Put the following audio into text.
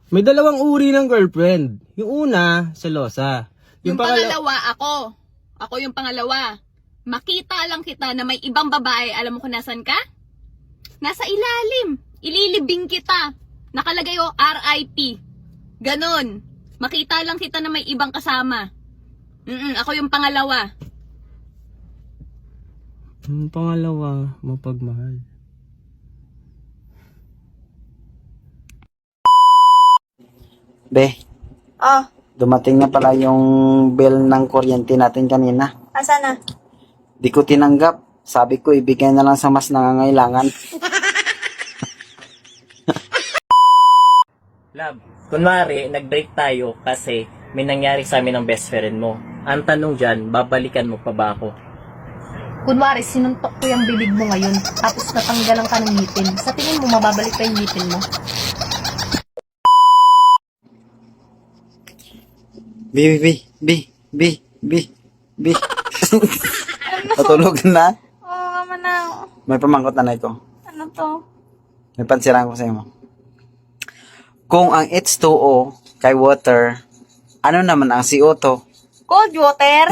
May dalawang uri ng girlfriend. Yung una, selosa. Yung pangalawa, ako. Ako yung pangalawa. Makita lang kita na may ibang babae, alam mo kung nasan ka? Nasa ilalim. Ililibing kita. Nakalagay o RIP. Ganon. Makita lang kita na may ibang kasama. Ako yung pangalawa. Yung pangalawa, mapagmahal. Be, Oh, dumating na pala yung bill ng kuryente natin kanina. asa na? Di ko tinanggap. Sabi ko, ibigay na lang sa mas nangangailangan. Love, kunwari, nag-break tayo kasi may nangyari sa amin ng best friend mo. Ang tanong dyan, babalikan mo pa ba ako? Kunwari, sinuntok ko yung bibig mo ngayon, tapos natanggalan ka ng ngipin. Sa tingin mo, mababalik pa yung ngipin mo? Bi. Patulog na. Oo, naman na. May pamangkot na ito. Ano to? May pansiraan ko sa iyo. Kung ang H2O kay water, ano naman ang CO2? Cold water?